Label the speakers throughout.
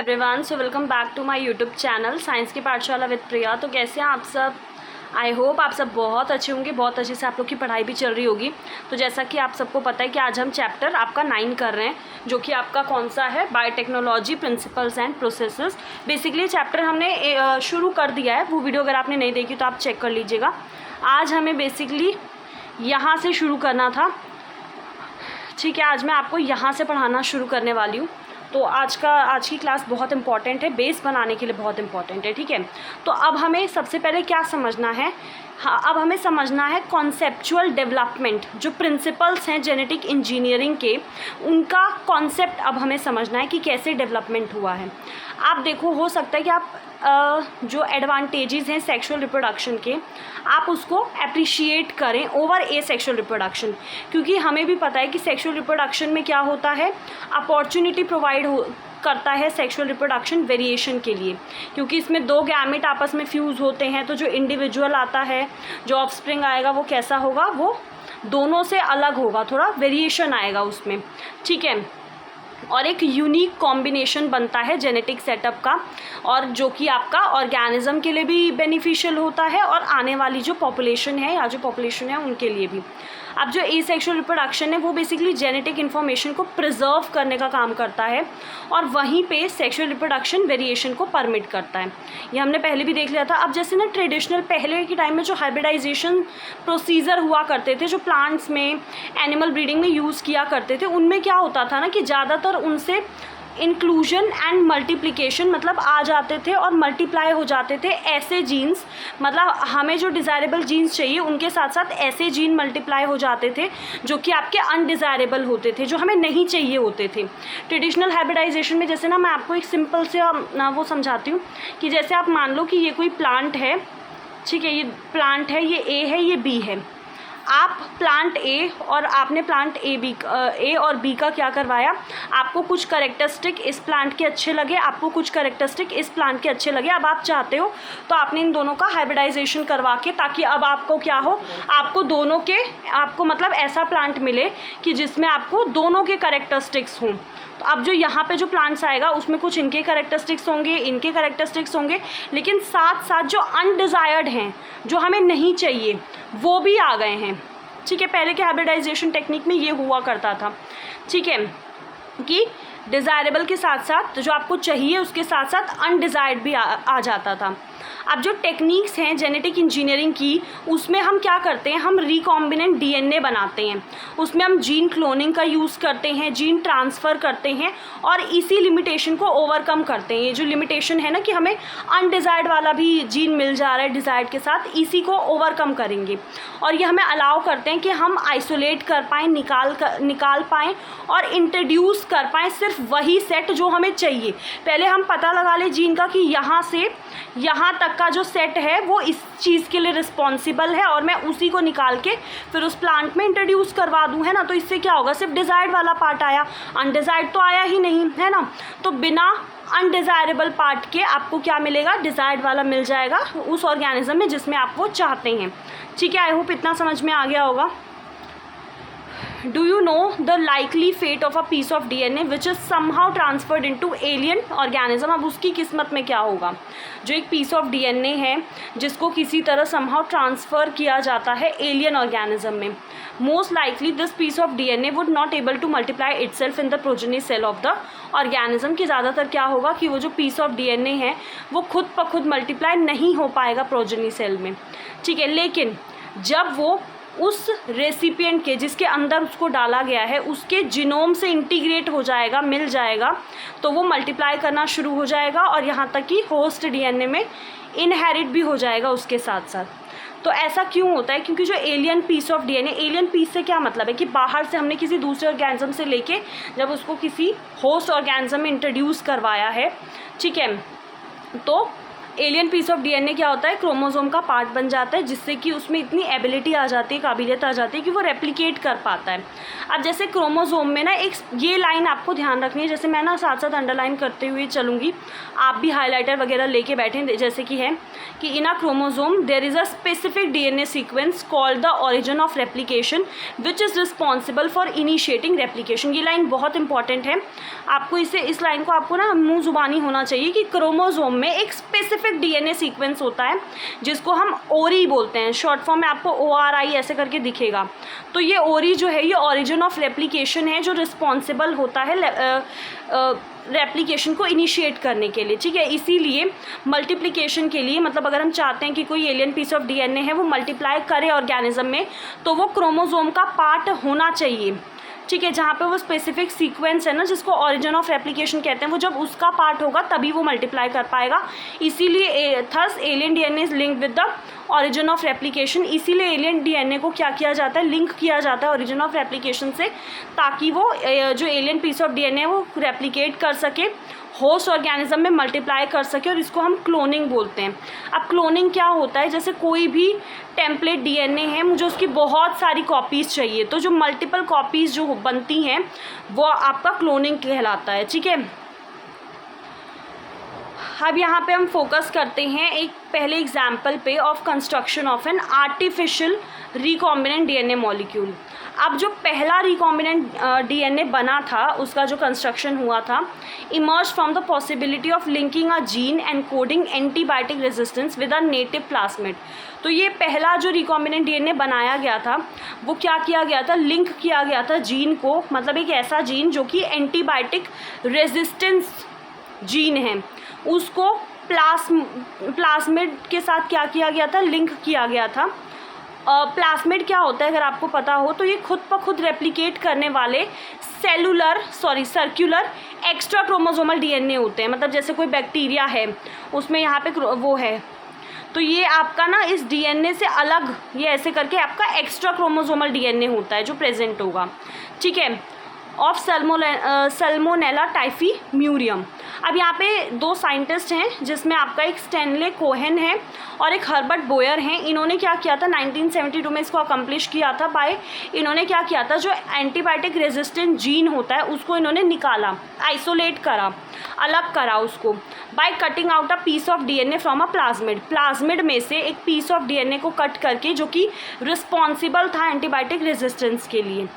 Speaker 1: Everyone, so welcome back to my YouTube channel science की पाठशाला with प्रिया। तो कैसे हैं आप सब? आई होप आप सब बहुत अच्छे होंगे, बहुत अच्छे से आप लोग की पढ़ाई भी चल रही होगी। तो जैसा कि आप सबको पता है कि आज हम चैप्टर आपका 9 कर रहे हैं, जो कि आपका कौन सा है, biotechnology principles and processes. Basically chapter हमने शुरू कर दिया है, वो वीडियो अगर आपने नहीं देखी तो आप चेक कर लीजिएगा। आज हमें बेसिकली यहाँ से शुरू करना था, ठीक है। आज मैं आपको यहाँ से पढ़ाना शुरू करने वाली हूँ। तो आज की क्लास बहुत इंपॉर्टेंट है, बेस बनाने के लिए बहुत इंपॉर्टेंट है, ठीक है। तो अब हमें सबसे पहले क्या समझना है, हाँ, अब हमें समझना है कॉन्सेप्चुअल डेवलपमेंट, जो प्रिंसिपल्स हैं जेनेटिक इंजीनियरिंग के, उनका कॉन्सेप्ट अब हमें समझना है कि कैसे डेवलपमेंट हुआ है। आप देखो, हो सकता है कि आप जो एडवांटेजेस हैं सेक्सुअल रिप्रोडक्शन के, आप उसको अप्रिशिएट करें ओवर ए सेक्सुअल रिप्रोडक्शन, क्योंकि हमें भी पता है कि सेक्सुअल रिप्रोडक्शन में क्या होता है, अपॉर्चुनिटी प्रोवाइड करता है सेक्सुअल रिप्रोडक्शन वेरिएशन के लिए, क्योंकि इसमें दो गैमेट आपस में फ्यूज़ होते हैं। तो जो इंडिविजुअल आता है, जो ऑफस्प्रिंग आएगा, वो कैसा होगा, वो दोनों से अलग होगा, थोड़ा वेरिएशन आएगा उसमें, ठीक है। और एक यूनिक कॉम्बिनेशन बनता है जेनेटिक सेटअप का, और जो कि आपका ऑर्गेनिज्म के लिए भी बेनिफिशियल होता है और आने वाली जो पॉपुलेशन है या जो पॉपुलेशन है उनके लिए भी। अब जो एसेक्सुअल रिप्रोडक्शन है वो बेसिकली जेनेटिक इन्फॉर्मेशन को प्रिजर्व करने का काम करता है, और वहीं पे सेक्सुअल रिप्रोडक्शन वेरिएशन को परमिट करता है। ये हमने पहले भी देख लिया था। अब जैसे ना ट्रेडिशनल पहले के टाइम में जो हाइब्रिडाइजेशन प्रोसीजर हुआ करते थे, जो प्लांट्स में एनिमल ब्रीडिंग में यूज़ किया करते थे, उनमें क्या होता था ना कि ज़्यादातर उनसे इंक्लूजन एंड मल्टीप्लिकेशन मतलब आ जाते थे और मल्टीप्लाई हो जाते थे ऐसे जीन्स, मतलब हमें जो डिज़ायरेबल जीन्स चाहिए उनके साथ साथ ऐसे जीन मल्टीप्लाई हो जाते थे जो कि आपके अनडिज़ायरेबल होते थे, जो हमें नहीं चाहिए होते थे। ट्रेडिशनल हाइब्रिडाइजेशन में जैसे ना, मैं आपको एक सिंपल से वो समझाती हूँ कि जैसे आप मान लो कि ये कोई प्लांट है, ठीक है, ये प्लांट है, ये ए है, ये बी है। आप प्लांट ए और आपने प्लांट ए और बी का क्या करवाया, आपको कुछ कैरेक्टरिस्टिक इस प्लांट के अच्छे लगे, आपको कुछ कैरेक्टरिस्टिक इस प्लांट के अच्छे लगे। अब आप चाहते हो तो आपने इन दोनों का हाइब्रिडाइजेशन करवा के, ताकि अब आपको क्या हो, आपको दोनों के, आपको मतलब ऐसा प्लांट मिले कि जिसमें आपको दोनों के कैरेक्टरिस्टिक्स हों। तो अब जो यहाँ पे जो प्लांट्स आएगा उसमें कुछ इनके कैरेक्टरिस्टिक्स होंगे, इनके कैरेक्टरिस्टिक्स होंगे, लेकिन साथ साथ जो अनडिज़ायर्ड हैं, जो हमें नहीं चाहिए, वो भी आ गए हैं, ठीक है। पहले के हाइब्रिडाइजेशन टेक्निक में ये हुआ करता था, ठीक है, कि डिज़ायरेबल के साथ साथ जो आपको चाहिए उसके साथ साथ अनडिज़ायर्ड भी आ जाता था। अब जो टेक्निक्स हैं जेनेटिक इंजीनियरिंग की, उसमें हम क्या करते हैं, हम रिकॉम्बिनेंट डीएनए बनाते हैं, उसमें हम जीन क्लोनिंग का यूज़ करते हैं, जीन ट्रांसफ़र करते हैं, और इसी लिमिटेशन को ओवरकम करते हैं। ये जो लिमिटेशन है ना कि हमें अनडिज़ायर्ड वाला भी जीन मिल जा रहा है डिज़ायर्ड के साथ, इसी को ओवरकम करेंगे, और ये हमें अलाउ करते हैं कि हम आइसोलेट कर पाएँ, निकाल पाएँ और इंट्रोड्यूस कर पाएँ सिर्फ वही सेट जो हमें चाहिए। पहले हम पता लगा लें जीन का कि यहाँ से यहाँ तक का जो सेट है वो इस चीज़ के लिए रिस्पॉन्सिबल है, और मैं उसी को निकाल के फिर उस प्लांट में इंट्रोड्यूस करवा दूँ, है ना। तो इससे क्या होगा, सिर्फ डिज़ायर्ड वाला पार्ट आया, अनडिज़ायर्ड तो आया ही नहीं, है ना। तो बिना अनडिज़ायरेबल पार्ट के आपको क्या मिलेगा, डिज़ायर्ड वाला मिल जाएगा उस ऑर्गेनिज्म में जिसमें आप वो चाहते हैं, ठीक है। आई होप इतना समझ में आ गया होगा। Do you know the likely fate of a piece of DNA which is somehow transferred into alien organism? अब उसकी किस्मत में क्या होगा, जो एक पीस ऑफ DNA है जिसको किसी तरह somehow ट्रांसफ़र किया जाता है एलियन ऑर्गेनिज्म में। Most likely this piece of DNA would not able to multiply itself in the progeny cell of the organism, कि ज़्यादातर क्या होगा कि वो जो पीस ऑफ DNA है वो खुद ब खुद मल्टीप्लाई नहीं हो पाएगा प्रोजेनी सेल में, ठीक है। लेकिन जब वो उस रेसिपिएंट के, जिसके अंदर उसको डाला गया है, उसके जीनोम से इंटीग्रेट हो जाएगा, मिल जाएगा, तो वो मल्टीप्लाई करना शुरू हो जाएगा, और यहाँ तक कि होस्ट डीएनए में इनहेरिट भी हो जाएगा उसके साथ साथ। तो ऐसा क्यों होता है, क्योंकि जो alien piece of DNA, alien piece से क्या मतलब है कि बाहर से हमने किसी दूसरे ऑर्गेनिज्म से लेके जब उसको किसी होस्ट ऑर्गेनिज्म में इंट्रोड्यूस करवाया है, ठीक है, तो एलियन पीस ऑफ डीएनए क्या होता है, क्रोमोसोम का पार्ट बन जाता है, जिससे कि उसमें इतनी एबिलिटी आ जाती है, काबिलियत आ जाती है कि वो रेप्लिकेट कर पाता है। अब जैसे क्रोमोसोम में ना एक ये लाइन आपको ध्यान रखनी है, जैसे मैं ना साथ साथ अंडरलाइन करते हुए चलूँगी, आप भी हाईलाइटर वगैरह लेके बैठें, जैसे कि है कि in a chromosome there is a specific DNA sequence called the origin of replication which is responsible for initiating replication. ये लाइन बहुत इंपॉर्टेंट है, आपको इस लाइन को आपको ना मुँह जुबानी होना चाहिए कि क्रोमोसोम में एक स्पेसिफिक डीएनए सीक्वेंस होता है जिसको हम ओरी बोलते हैं, शॉर्ट फॉर्म में आपको ORI ऐसे करके दिखेगा। तो ये ओरी जो है ये ऑरिजिन ऑफ रेप्लिकेशन है, जो रिस्पॉन्सिबल होता है रेप्लिकेशन को इनिशिएट करने के लिए, ठीक है। इसीलिए मल्टीप्लिकेशन के लिए, मतलब अगर हम चाहते हैं कि कोई एलियन पीस ऑफ डीएनए है वो मल्टीप्लाई करे ऑर्गेनिज्म में, तो वो क्रोमोसोम का पार्ट होना चाहिए, ठीक है। जहाँ पे वो स्पेसिफिक सीक्वेंस है ना जिसको ऑरिजिन ऑफ रेप्लिकेशन कहते हैं, वो जब उसका पार्ट होगा तभी वो मल्टीप्लाई कर पाएगा। इसीलिए thus alien DNA is linked with the origin of replication. इसीलिए एलियन डीएनए को क्या किया जाता है, लिंक किया जाता है ऑरिजिन ऑफ रेप्लिकेशन से, ताकि वो जो एलियन पीस ऑफ डीएनए है वो रेप्लिकेट कर सके, होस्ट ऑर्गेनिज्म में मल्टीप्लाई कर सके, और इसको हम क्लोनिंग बोलते हैं। अब क्लोनिंग क्या होता है, जैसे कोई भी टेम्पलेट डीएनए है, मुझे उसकी बहुत सारी कॉपीज़ चाहिए, तो जो मल्टीपल कॉपीज़ जो बनती हैं वो आपका क्लोनिंग कहलाता है, ठीक है। अब यहाँ पे हम फोकस करते हैं एक पहले एग्जाम्पल पे of construction of an artificial recombinant DNA molecule. अब जो पहला रिकॉम्बिनेंट डीएनए बना था उसका जो कंस्ट्रक्शन हुआ था, emerge from the possibility of linking a gene and coding antibiotic resistance with a native plasmid. तो ये पहला जो रिकॉम्बिनेंट डीएनए बनाया गया था वो क्या किया गया था, लिंक किया गया था जीन को, मतलब एक ऐसा जीन जो कि एंटीबायोटिक रेजिस्टेंस जीन है, उसको प्लास्मिड के साथ क्या किया गया था, लिंक किया गया था। प्लास्मिड क्या होता है अगर आपको पता हो तो ये खुद ब खुद रेप्लिकेट करने वाले सर्कुलर एक्स्ट्रा क्रोमोसोमल डीएनए होते हैं। मतलब जैसे कोई बैक्टीरिया है उसमें यहाँ पे वो है, तो ये आपका ना इस डीएनए से अलग ये ऐसे करके आपका एक्स्ट्रा क्रोमोसोमल डीएनए होता है जो प्रेजेंट होगा, ठीक है, ऑफ सल्मोनेला टाइफीम्यूरियम। अब यहाँ पे दो साइंटिस्ट हैं जिसमें आपका एक स्टैनले कोहेन है और एक हर्बर्ट बोयर हैं। इन्होंने क्या किया था 1972 में इसको अकम्प्लिश किया था इन्होंने क्या किया था, जो एंटीबायोटिक रेजिस्टेंट जीन होता है उसको इन्होंने निकाला, आइसोलेट करा, अलग करा उसको by cutting out a piece of DNA from a plasmid में से एक पीस ऑफ डीएनए को कट करके, जो कि रिस्पॉन्सिबल था एंटीबायोटिक रेजिस्टेंस के लिए,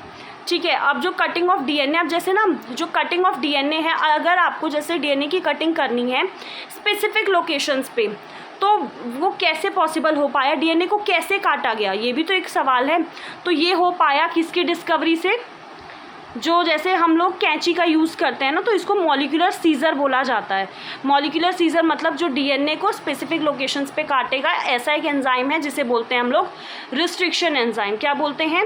Speaker 1: ठीक है। अब जो कटिंग ऑफ डीएनए, अब जैसे ना जो कटिंग ऑफ डीएनए है, अगर आपको जैसे डीएनए की कटिंग करनी है स्पेसिफिक लोकेशंस पे, तो वो कैसे पॉसिबल हो पाया, डीएनए को कैसे काटा गया, ये भी तो एक सवाल है। तो ये हो पाया किसकी डिस्कवरी से, जो जैसे हम लोग कैंची का यूज़ करते हैं ना, तो इसको मॉलिक्यूलर सीजर बोला जाता है। मॉलिक्यूलर सीजर मतलब जो डीएनए को स्पेसिफिक लोकेशंस पे काटेगा, ऐसा एक एंजाइम है जिसे बोलते हैं हम लोग रिस्ट्रिक्शन एंजाइम। क्या बोलते हैं,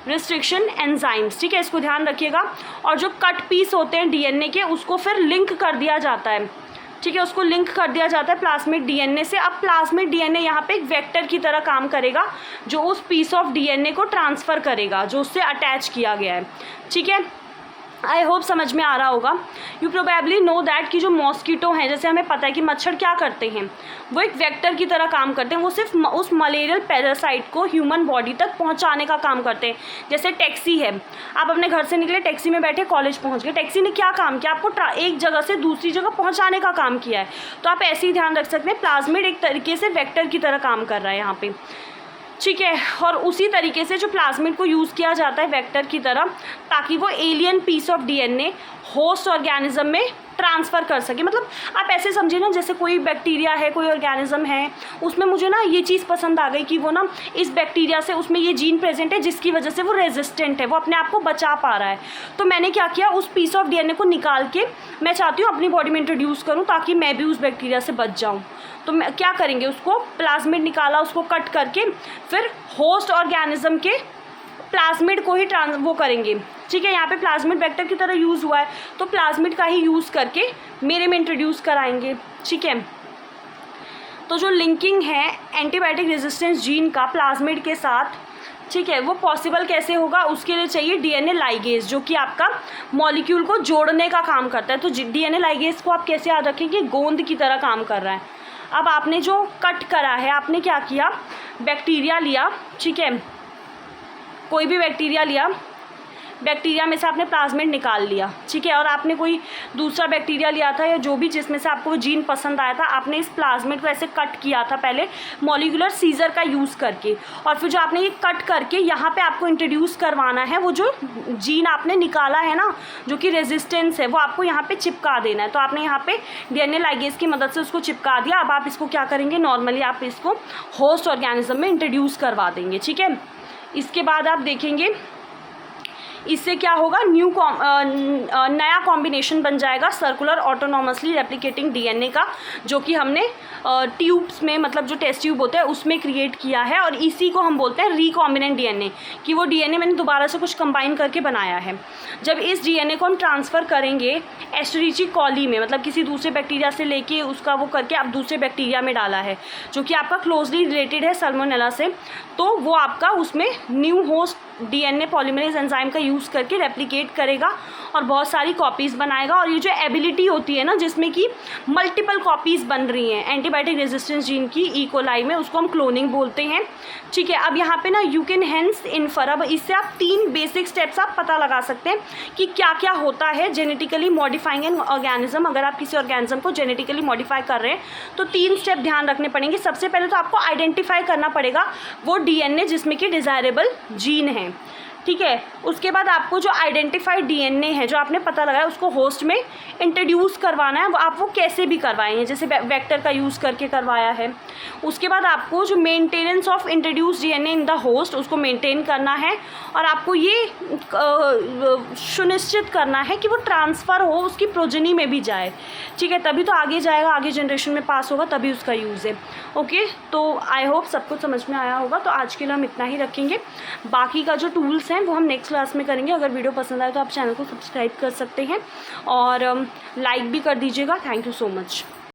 Speaker 1: रिस्ट्रिक्शन एंजाइम्स, ठीक है, इसको ध्यान रखिएगा। और जो कट पीस होते हैं डीएनए के उसको फिर लिंक कर दिया जाता है, ठीक है, उसको लिंक कर दिया जाता है प्लाज्मिड डीएनए से। अब प्लाज्मिड डीएनए यहाँ पे एक वेक्टर की तरह काम करेगा जो उस पीस ऑफ डीएनए को ट्रांसफ़र करेगा जो उससे अटैच किया गया है, ठीक है। आई होप समझ में आ रहा होगा। यू प्रोबेबली नो दैट कि जो मॉस्किटो हैं, जैसे हमें पता है कि मच्छर क्या करते हैं, वो एक वेक्टर की तरह काम करते हैं, वो सिर्फ उस मलेरियल पैरासाइट को ह्यूमन बॉडी तक पहुंचाने का काम करते हैं। जैसे टैक्सी है, आप अपने घर से निकले, टैक्सी में बैठे, कॉलेज पहुंच गए, टैक्सी ने क्या काम किया, आपको एक जगह से दूसरी जगह पहुँचाने का काम किया है। तो आप ऐसे ही ध्यान रख सकते हैं, प्लाज्मिड एक तरीके से वेक्टर की तरह काम कर रहा है यहाँ पे, ठीक है। और उसी तरीके से जो प्लाज्मिड को यूज़ किया जाता है वेक्टर की तरह, ताकि वो alien piece of DNA host organism में ट्रांसफ़र कर सके। मतलब आप ऐसे समझिए ना, जैसे कोई बैक्टीरिया है, कोई ऑर्गेनिज्म है, उसमें मुझे ना ये चीज़ पसंद आ गई कि वो ना इस बैक्टीरिया से उसमें ये जीन प्रेजेंट है जिसकी वजह से वो रेजिस्टेंट है, वो अपने आप को बचा पा रहा है। तो मैंने क्या किया, उस पीस ऑफ डीएनए को निकाल के मैं चाहती हूँ अपनी बॉडी में इंट्रोड्यूस करूँ ताकि मैं भी उस बैक्टीरिया से बच जाऊँ। तो मैं क्या करेंगे, उसको प्लाज्मिड निकाला, उसको कट करके फिर होस्ट ऑर्गेनिज्म के प्लाज्मिड को ही वो करेंगे, ठीक है। यहाँ पे प्लाज्मिड वेक्टर की तरह यूज़ हुआ है, तो प्लाज्मिड का ही यूज़ करके मेरे में इंट्रोड्यूस कराएंगे, ठीक है। तो जो लिंकिंग है एंटीबायोटिक रेजिस्टेंस जीन का प्लाज्मिड के साथ, ठीक है, वो पॉसिबल कैसे होगा, उसके लिए चाहिए डीएनए लाइगेज, जो कि आपका मॉलिक्यूल को जोड़ने का काम करता है। तो डीएनए लाइगेज को आप कैसे याद रखें कि गोंद की तरह काम कर रहा है। अब आपने जो कट करा है, आपने क्या किया, बैक्टीरिया लिया, ठीक है, कोई भी बैक्टीरिया लिया, बैक्टीरिया में से आपने प्लाज्मिड निकाल लिया, ठीक है, और आपने कोई दूसरा बैक्टीरिया लिया था या जो भी जिसमें से आपको वो जीन पसंद आया था, आपने इस प्लाज्मिड को ऐसे कट किया था पहले मॉलिक्यूलर सीजर का यूज़ करके, और फिर जो आपने ये कट करके यहाँ पे आपको इंट्रोड्यूस करवाना है, वो जो जीन आपने निकाला है ना, जो कि रेजिस्टेंस है, वो आपको यहाँ पे चिपका देना है। तो आपने यहाँ पे DNA लाइगेज की मदद से उसको चिपका दिया। अब आप इसको क्या करेंगे, नॉर्मली आप इसको होस्ट ऑर्गेनिज्म में इंट्रोड्यूस करवा देंगे, ठीक है। इसके बाद आप देखेंगे इससे क्या होगा, नया कॉम्बिनेशन बन जाएगा सर्कुलर ऑटोनॉमसली रेप्लिकेटिंग DNA का, जो कि हमने ट्यूब्स में, मतलब जो टेस्ट ट्यूब होते हैं उसमें क्रिएट किया है, और इसी को हम बोलते हैं रिकॉम्बिनेंट DNA, कि वो DNA मैंने दोबारा से कुछ कंबाइन करके बनाया है। जब इस DNA को हम ट्रांसफ़र करेंगे एस्चेरिची कॉली में, मतलब किसी दूसरे बैक्टीरिया से लेके उसका वो करके आप दूसरे बैक्टीरिया में डाला है, जो कि आपका क्लोजली रिलेटेड है सल्मोनेला से, तो वो आपका उसमें new host DNA polymerase enzyme का यूज़ करके रेप्लिकेट करेगा और बहुत सारी कॉपीज़ बनाएगा। और ये जो एबिलिटी होती है ना, जिसमें कि मल्टीपल कॉपीज़ बन रही हैं एंटीबायोटिक रेजिस्टेंस जीन की ई कोलाई में, उसको हम क्लोनिंग बोलते हैं, ठीक है। अब यहाँ पे ना यू कैन हेंस इन्फर, अब इससे आप 3 बेसिक स्टेप्स आप पता लगा सकते हैं कि क्या क्या होता है जेनेटिकली मॉडिफाइंग एन ऑर्गेनिज्म। अगर आप किसी ऑर्गेनिज्म को जेनेटिकली मॉडिफाई कर रहे हैं तो 3 स्टेप ध्यान रखने पड़ेंगे। सबसे पहले तो आपको आइडेंटिफाई करना पड़ेगा वो DNA जिसमें कि डिज़ायरेबल जीन है, ठीक है। उसके बाद आपको जो आइडेंटिफाइड DNA है, जो आपने पता लगाया, उसको होस्ट में इंट्रोड्यूस करवाना है। आप वो कैसे भी करवाएंगे, जैसे वेक्टर का यूज़ करके करवाया है। उसके बाद आपको जो maintenance of introduce DNA in the host, उसको मेंटेन करना है, और आपको ये सुनिश्चित करना है कि वो ट्रांसफ़र हो, उसकी प्रोजेनी में भी जाए, ठीक है, तभी तो आगे जाएगा, आगे जनरेशन में पास होगा, तभी उसका यूज़ है। ओके, तो आई होप सब कुछ समझ में आया होगा। तो आज के लिए हम इतना ही रखेंगे, बाकी का जो टूल्स हैं वो हम नेक्स्ट क्लास में करेंगे। अगर वीडियो पसंद आए तो आप चैनल को सब्सक्राइब कर सकते हैं और लाइक भी कर दीजिएगा। Thank you so much.